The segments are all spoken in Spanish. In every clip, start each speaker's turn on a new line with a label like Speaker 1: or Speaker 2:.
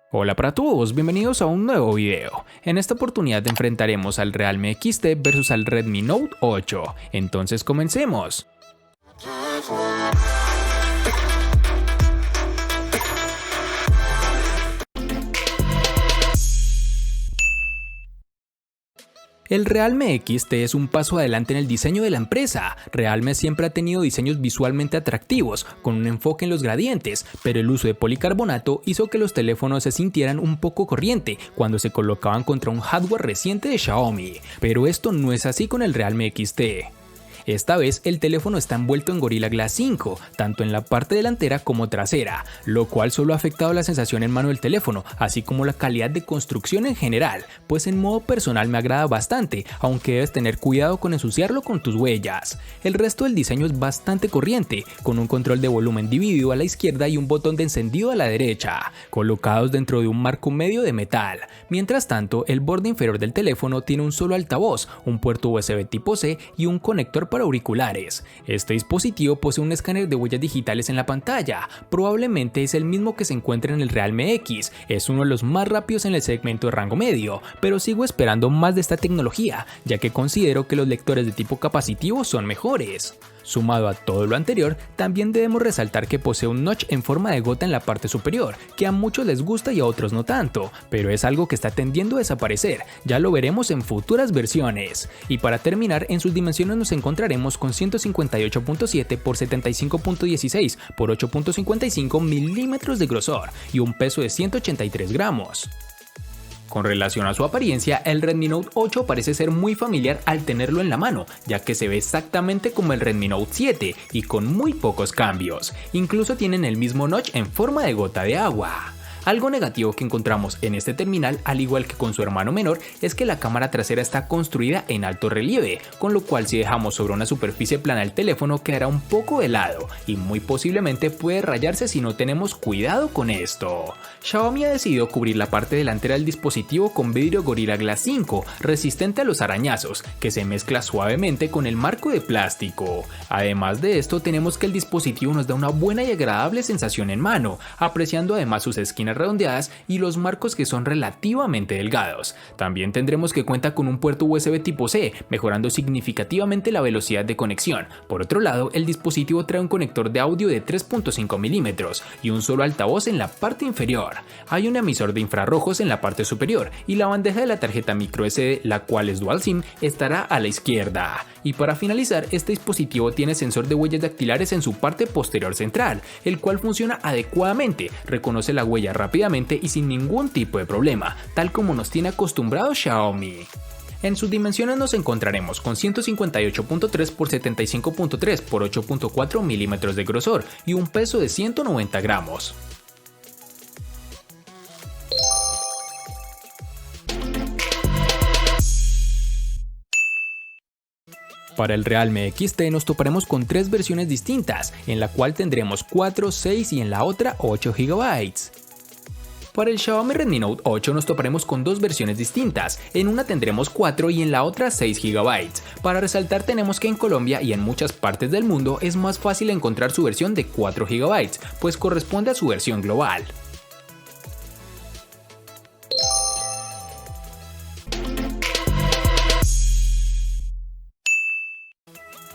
Speaker 1: Hola para todos, bienvenidos a un nuevo video. En esta oportunidad enfrentaremos al Realme XT versus al Redmi Note 8. Entonces comencemos. El Realme XT es un paso adelante en el diseño de la empresa. Realme siempre ha tenido diseños visualmente atractivos, con un enfoque en los gradientes, pero el uso de policarbonato hizo que los teléfonos se sintieran un poco corriente cuando se colocaban contra un hardware reciente de Xiaomi. Pero esto no es así con el Realme XT. Esta vez el teléfono está envuelto en Gorilla Glass 5, tanto en la parte delantera como trasera, lo cual solo ha afectado la sensación en mano del teléfono, así como la calidad de construcción en general, pues en modo personal me agrada bastante, aunque debes tener cuidado con ensuciarlo con tus huellas. El resto del diseño es bastante corriente, con un control de volumen dividido a la izquierda y un botón de encendido a la derecha, colocados dentro de un marco medio de metal. Mientras tanto, el borde inferior del teléfono tiene un solo altavoz, un puerto USB tipo C y un conector para auriculares. Este dispositivo posee un escáner de huellas digitales en la pantalla, probablemente es el mismo que se encuentra en el Realme X, es uno de los más rápidos en el segmento de rango medio, pero sigo esperando más de esta tecnología, ya que considero que los lectores de tipo capacitivo son mejores. Sumado a todo lo anterior, también debemos resaltar que posee un notch en forma de gota en la parte superior, que a muchos les gusta y a otros no tanto, pero es algo que está tendiendo a desaparecer, ya lo veremos en futuras versiones. Y para terminar, en sus dimensiones nos encontraremos con 158.7 por 75.16 por 8.55 milímetros de grosor y un peso de 183 gramos. Con relación a su apariencia, el Redmi Note 8 parece ser muy familiar al tenerlo en la mano, ya que se ve exactamente como el Redmi Note 7 y con muy pocos cambios. Incluso tienen el mismo notch en forma de gota de agua. Algo negativo que encontramos en este terminal, al igual que con su hermano menor, es que la cámara trasera está construida en alto relieve, con lo cual si dejamos sobre una superficie plana el teléfono quedará un poco de lado y muy posiblemente puede rayarse si no tenemos cuidado con esto. Xiaomi ha decidido cubrir la parte delantera del dispositivo con vidrio Gorilla Glass 5, resistente a los arañazos, que se mezcla suavemente con el marco de plástico. Además de esto, tenemos que el dispositivo nos da una buena y agradable sensación en mano, apreciando además sus esquinas redondeadas y los marcos que son relativamente delgados. También tendremos que cuenta con un puerto USB tipo C, mejorando significativamente la velocidad de conexión. Por otro lado, el dispositivo trae un conector de audio de 3.5 milímetros y un solo altavoz en la parte inferior. Hay un emisor de infrarrojos en la parte superior y la bandeja de la tarjeta microSD, la cual es dual SIM, estará a la izquierda. Y para finalizar, este dispositivo tiene sensor de huellas dactilares en su parte posterior central, el cual funciona adecuadamente, reconoce la huella rápidamente y sin ningún tipo de problema, tal como nos tiene acostumbrados Xiaomi. En sus dimensiones nos encontraremos con 158.3 por 75.3 por 8.4 milímetros de grosor y un peso de 190 gramos. Para el Realme XT nos toparemos con tres versiones distintas, en la cual tendremos 4, 6 y en la otra 8 GB. Para el Xiaomi Redmi Note 8 nos toparemos con dos versiones distintas, en una tendremos 4 y en la otra 6 GB. Para resaltar tenemos que en Colombia y en muchas partes del mundo es más fácil encontrar su versión de 4 GB, pues corresponde a su versión global.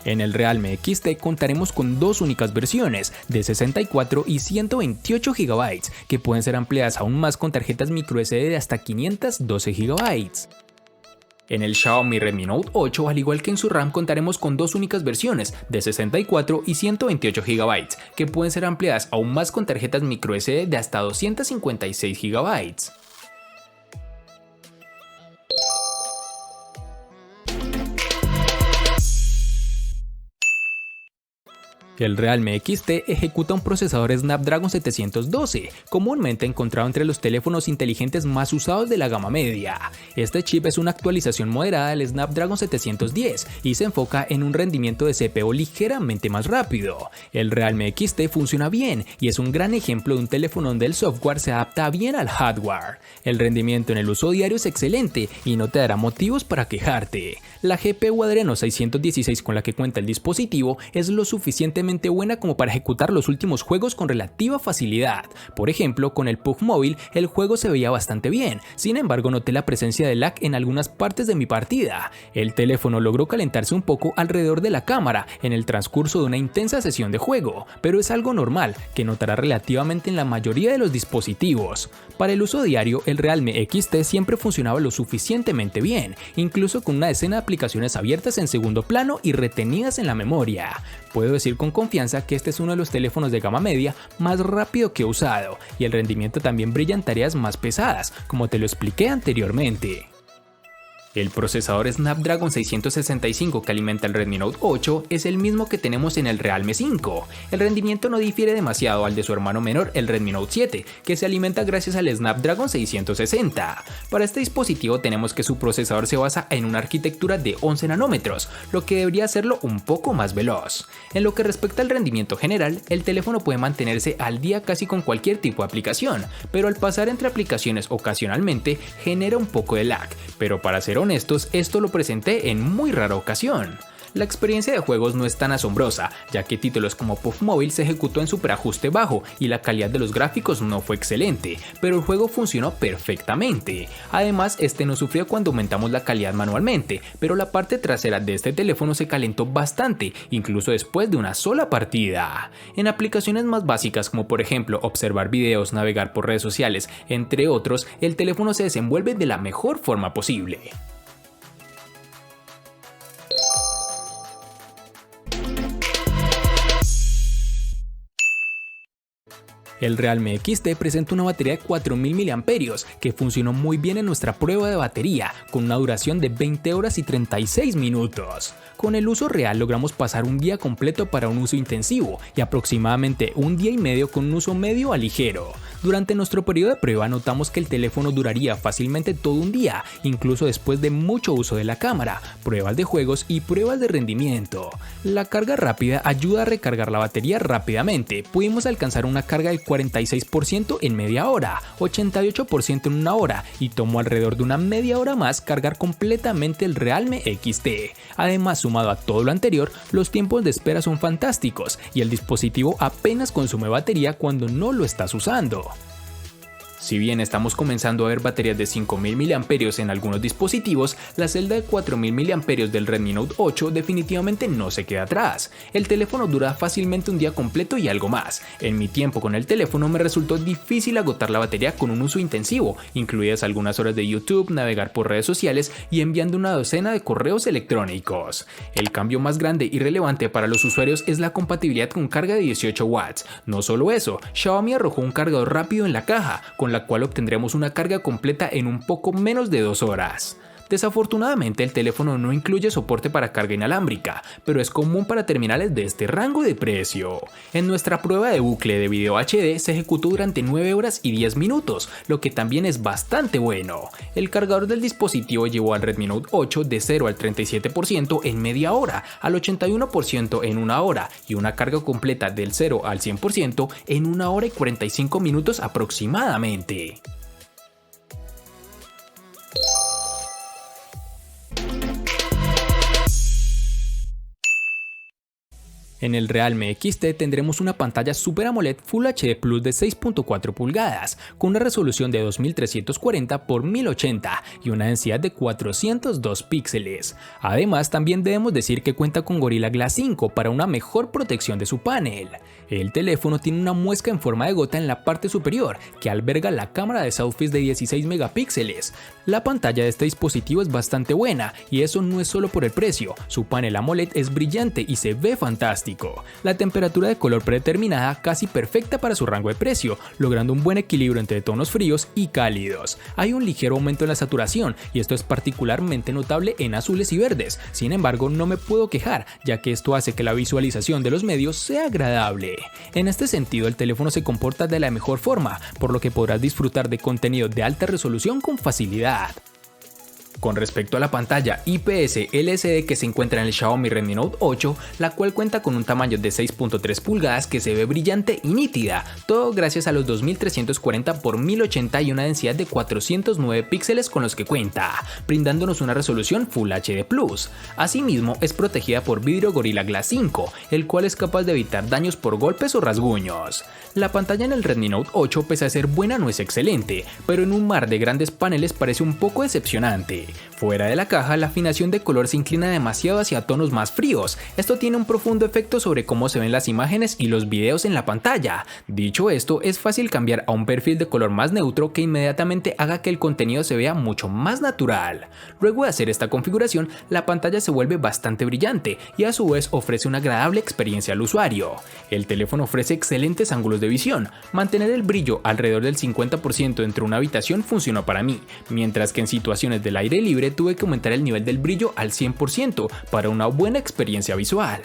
Speaker 1: En el Realme XT contaremos con dos únicas versiones, de 64 y 128 GB, que pueden ser ampliadas aún más con tarjetas microSD de hasta 512 GB. En el Xiaomi Redmi Note 8, al igual que en su RAM, contaremos con dos únicas versiones, de 64 y 128 GB, que pueden ser ampliadas aún más con tarjetas microSD de hasta 256 GB. El Realme XT ejecuta un procesador Snapdragon 712, comúnmente encontrado entre los teléfonos inteligentes más usados de la gama media. Este chip es una actualización moderada del Snapdragon 710 y se enfoca en un rendimiento de CPU ligeramente más rápido. El Realme XT funciona bien y es un gran ejemplo de un teléfono donde el software se adapta bien al hardware. El rendimiento en el uso diario es excelente y no te dará motivos para quejarte. La GPU Adreno 616 con la que cuenta el dispositivo es lo suficientemente suficientemente buena como para ejecutar los últimos juegos con relativa facilidad. Por ejemplo, con el PUBG Mobile el juego se veía bastante bien, sin embargo noté la presencia de lag en algunas partes de mi partida. El teléfono logró calentarse un poco alrededor de la cámara en el transcurso de una intensa sesión de juego, pero es algo normal que notará relativamente en la mayoría de los dispositivos. Para el uso diario, el Realme XT siempre funcionaba lo suficientemente bien, incluso con una decena de aplicaciones abiertas en segundo plano y retenidas en la memoria. Puedo decir con confianza que este es uno de los teléfonos de gama media más rápido que he usado, y el rendimiento también brilla en tareas más pesadas, como te lo expliqué anteriormente. El procesador Snapdragon 665 que alimenta el Redmi Note 8 es el mismo que tenemos en el Realme 5. El rendimiento no difiere demasiado al de su hermano menor, el Redmi Note 7, que se alimenta gracias al Snapdragon 660. Para este dispositivo tenemos que su procesador se basa en una arquitectura de 11 nanómetros, lo que debería hacerlo un poco más veloz. En lo que respecta al rendimiento general, el teléfono puede mantenerse al día casi con cualquier tipo de aplicación, pero al pasar entre aplicaciones ocasionalmente genera un poco de lag, pero para ser honestos, esto lo presenté en muy rara ocasión. La experiencia de juegos no es tan asombrosa, ya que títulos como PUBG Mobile se ejecutó en superajuste bajo y la calidad de los gráficos no fue excelente, pero el juego funcionó perfectamente. Además, este no sufrió cuando aumentamos la calidad manualmente, pero la parte trasera de este teléfono se calentó bastante, incluso después de una sola partida. En aplicaciones más básicas como por ejemplo observar videos, navegar por redes sociales, entre otros, el teléfono se desenvuelve de la mejor forma posible. El Realme XT presenta una batería de 4000 mAh que funcionó muy bien en nuestra prueba de batería, con una duración de 20 horas y 36 minutos. Con el uso real logramos pasar un día completo para un uso intensivo y aproximadamente un día y medio con un uso medio a ligero. Durante nuestro periodo de prueba notamos que el teléfono duraría fácilmente todo un día, incluso después de mucho uso de la cámara, pruebas de juegos y pruebas de rendimiento. La carga rápida ayuda a recargar la batería rápidamente. Pudimos alcanzar una carga del 46% en media hora, 88% en una hora y tomó alrededor de una media hora más cargar completamente el Realme XT. Además, sumado a todo lo anterior, los tiempos de espera son fantásticos y el dispositivo apenas consume batería cuando no lo estás usando. Si bien estamos comenzando a ver baterías de 5000 mAh en algunos dispositivos, la celda de 4000 mAh del Redmi Note 8 definitivamente no se queda atrás. El teléfono dura fácilmente un día completo y algo más. En mi tiempo con el teléfono me resultó difícil agotar la batería con un uso intensivo, incluidas algunas horas de YouTube, navegar por redes sociales y enviando una docena de correos electrónicos. El cambio más grande y relevante para los usuarios es la compatibilidad con carga de 18 watts. No solo eso, Xiaomi arrojó un cargador rápido en la caja, con la cual obtendremos una carga completa en un poco menos de 2 horas. Desafortunadamente el teléfono no incluye soporte para carga inalámbrica, pero es común para terminales de este rango de precio. En nuestra prueba de bucle de video HD se ejecutó durante 9 horas y 10 minutos, lo que también es bastante bueno. El cargador del dispositivo llevó al Redmi Note 8 de 0 al 37% en media hora, al 81% en una hora y una carga completa del 0 al 100% en 1 hora y 45 minutos aproximadamente. En el Realme XT tendremos una pantalla Super AMOLED Full HD Plus de 6.4 pulgadas, con una resolución de 2340 x 1080 y una densidad de 402 píxeles. Además, también debemos decir que cuenta con Gorilla Glass 5 para una mejor protección de su panel. El teléfono tiene una muesca en forma de gota en la parte superior que alberga la cámara de selfies de 16 megapíxeles. La pantalla de este dispositivo es bastante buena y eso no es solo por el precio, su panel AMOLED es brillante y se ve fantástico. La temperatura de color predeterminada casi perfecta para su rango de precio, logrando un buen equilibrio entre tonos fríos y cálidos. Hay un ligero aumento en la saturación y esto es particularmente notable en azules y verdes, sin embargo no me puedo quejar ya que esto hace que la visualización de los medios sea agradable. En este sentido el teléfono se comporta de la mejor forma, por lo que podrás disfrutar de contenido de alta resolución con facilidad. Con respecto a la pantalla IPS LCD que se encuentra en el Xiaomi Redmi Note 8, la cual cuenta con un tamaño de 6.3 pulgadas que se ve brillante y nítida, todo gracias a los 2340 x 1080 y una densidad de 409 píxeles con los que cuenta, brindándonos una resolución Full HD+. Asimismo, es protegida por vidrio Gorilla Glass 5, el cual es capaz de evitar daños por golpes o rasguños. La pantalla en el Redmi Note 8, pese a ser buena, no es excelente, pero en un mar de grandes paneles parece un poco decepcionante. Fuera de la caja, la afinación de color se inclina demasiado hacia tonos más fríos. Esto tiene un profundo efecto sobre cómo se ven las imágenes y los videos en la pantalla. Dicho esto, es fácil cambiar a un perfil de color más neutro que inmediatamente haga que el contenido se vea mucho más natural. Luego de hacer esta configuración, la pantalla se vuelve bastante brillante y a su vez ofrece una agradable experiencia al usuario. El teléfono ofrece excelentes ángulos de visión. Mantener el brillo alrededor del 50% dentro de una habitación funcionó para mí, mientras que en situaciones del aire libre tuve que aumentar el nivel del brillo al 100% para una buena experiencia visual.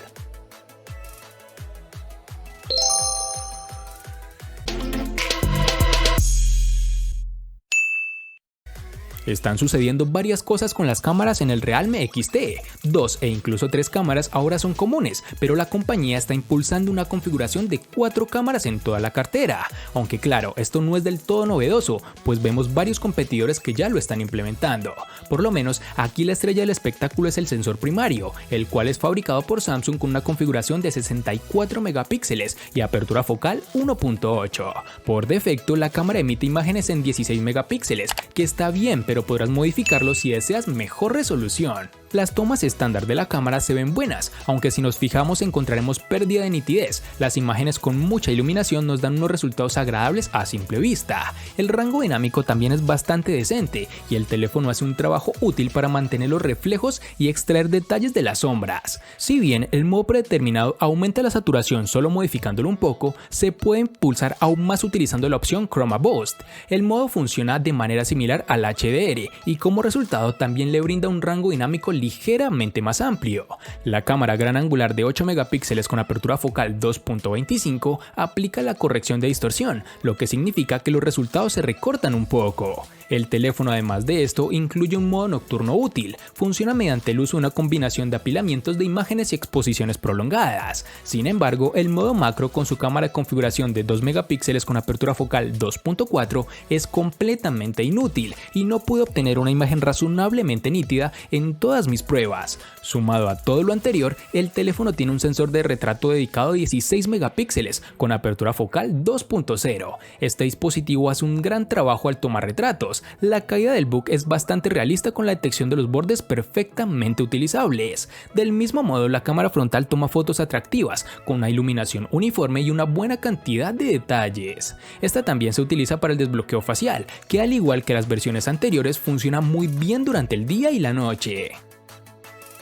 Speaker 1: Están sucediendo varias cosas con las cámaras en el Realme XT. 2 e incluso 3 cámaras ahora son comunes, pero la compañía está impulsando una configuración de 4 cámaras en toda la cartera. Aunque claro, esto no es del todo novedoso, pues vemos varios competidores que ya lo están implementando. Por lo menos, aquí la estrella del espectáculo es el sensor primario, el cual es fabricado por Samsung con una configuración de 64 megapíxeles y apertura focal 1.8. Por defecto, la cámara emite imágenes en 16 megapíxeles, que está bien, pero podrás modificarlo si deseas mejor resolución. Las tomas estándar de la cámara se ven buenas, aunque si nos fijamos encontraremos pérdida de nitidez. Las imágenes con mucha iluminación nos dan unos resultados agradables a simple vista. El rango dinámico también es bastante decente y el teléfono hace un trabajo útil para mantener los reflejos y extraer detalles de las sombras. Si bien el modo predeterminado aumenta la saturación solo modificándolo un poco, se puede impulsar aún más utilizando la opción Chroma Boost. El modo funciona de manera similar al HDR y como resultado también le brinda un rango dinámico ligeramente más amplio. La cámara gran angular de 8 megapíxeles con apertura focal 2.25 aplica la corrección de distorsión, lo que significa que los resultados se recortan un poco. El teléfono, además de esto, incluye un modo nocturno útil. Funciona mediante el uso de una combinación de apilamientos de imágenes y exposiciones prolongadas. Sin embargo, el modo macro con su cámara de configuración de 2 megapíxeles con apertura focal 2.4 es completamente inútil y no pude obtener una imagen razonablemente nítida en todas mis pruebas. Sumado a todo lo anterior, el teléfono tiene un sensor de retrato dedicado de 16 megapíxeles con apertura focal 2.0. Este dispositivo hace un gran trabajo al tomar retratos. La caída del book es bastante realista con la detección de los bordes perfectamente utilizables. Del mismo modo, la cámara frontal toma fotos atractivas, con una iluminación uniforme y una buena cantidad de detalles. Esta también se utiliza para el desbloqueo facial, que al igual que las versiones anteriores funciona muy bien durante el día y la noche.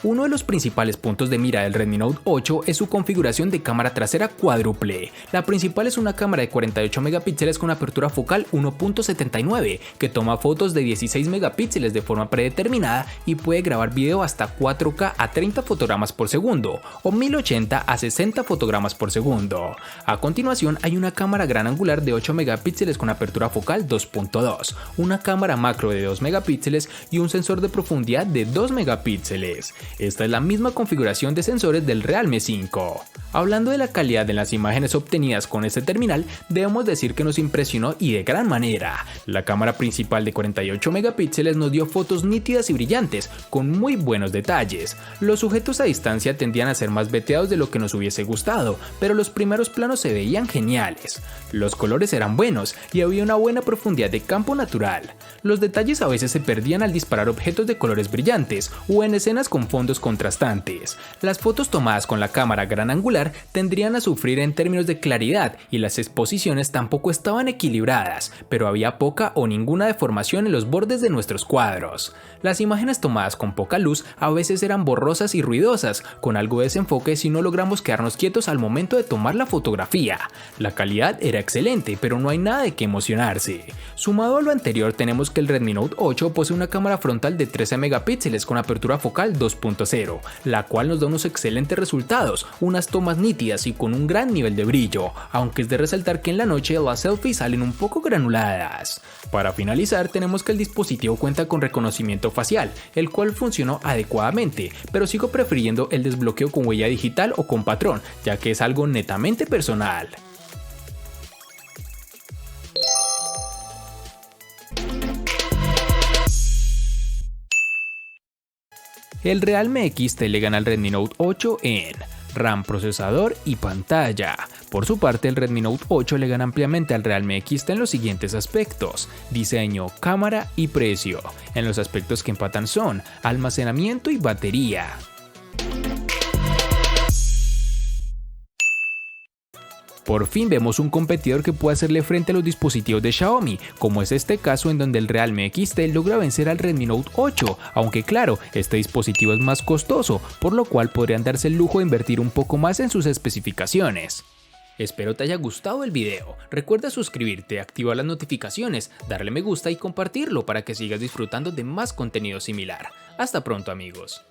Speaker 1: Uno de los principales puntos de mira del Redmi Note 8 es su configuración de cámara trasera cuádruple. La principal es una cámara de 48 megapíxeles con apertura focal 1.79 que toma fotos de 16 megapíxeles de forma predeterminada y puede grabar video hasta 4K a 30 fotogramas por segundo o 1080 a 60 fotogramas por segundo. A continuación hay una cámara gran angular de 8 megapíxeles con apertura focal 2.2, una cámara macro de 2 megapíxeles y un sensor de profundidad de 2 megapíxeles. Esta es la misma configuración de sensores del Realme 5. Hablando de la calidad de las imágenes obtenidas con este terminal, debemos decir que nos impresionó y de gran manera. La cámara principal de 48 megapíxeles nos dio fotos nítidas y brillantes, con muy buenos detalles. Los sujetos a distancia tendían a ser más veteados de lo que nos hubiese gustado, pero los primeros planos se veían geniales. Los colores eran buenos y había una buena profundidad de campo natural. Los detalles a veces se perdían al disparar objetos de colores brillantes o en escenas con fondos contrastantes. Las fotos tomadas con la cámara gran angular tendrían a sufrir en términos de claridad y las exposiciones tampoco estaban equilibradas, pero había poca o ninguna deformación en los bordes de nuestros cuadros. Las imágenes tomadas con poca luz a veces eran borrosas y ruidosas, con algo de desenfoque si no logramos quedarnos quietos al momento de tomar la fotografía. La calidad era excelente, pero no hay nada de qué emocionarse. Sumado a lo anterior, tenemos que el Redmi Note 8 posee una cámara frontal de 13 megapíxeles con apertura focal 2.0, la cual nos da unos excelentes resultados, unas tomas más nítidas y con un gran nivel de brillo, aunque es de resaltar que en la noche las selfies salen un poco granuladas. Para finalizar, tenemos que el dispositivo cuenta con reconocimiento facial, el cual funcionó adecuadamente, pero sigo prefiriendo el desbloqueo con huella digital o con patrón, ya que es algo netamente personal. El Realme XT le gana al Redmi Note 8 en RAM, procesador y pantalla. Por su parte, el Redmi Note 8 le gana ampliamente al Realme XT en los siguientes aspectos: diseño, cámara y precio. En los aspectos que empatan son almacenamiento y batería. Por fin vemos un competidor que puede hacerle frente a los dispositivos de Xiaomi, como es este caso en donde el Realme XT logra vencer al Redmi Note 8, aunque claro, este dispositivo es más costoso, por lo cual podrían darse el lujo de invertir un poco más en sus especificaciones. Espero te haya gustado el video, recuerda suscribirte, activar las notificaciones, darle me gusta y compartirlo para que sigas disfrutando de más contenido similar. Hasta pronto amigos.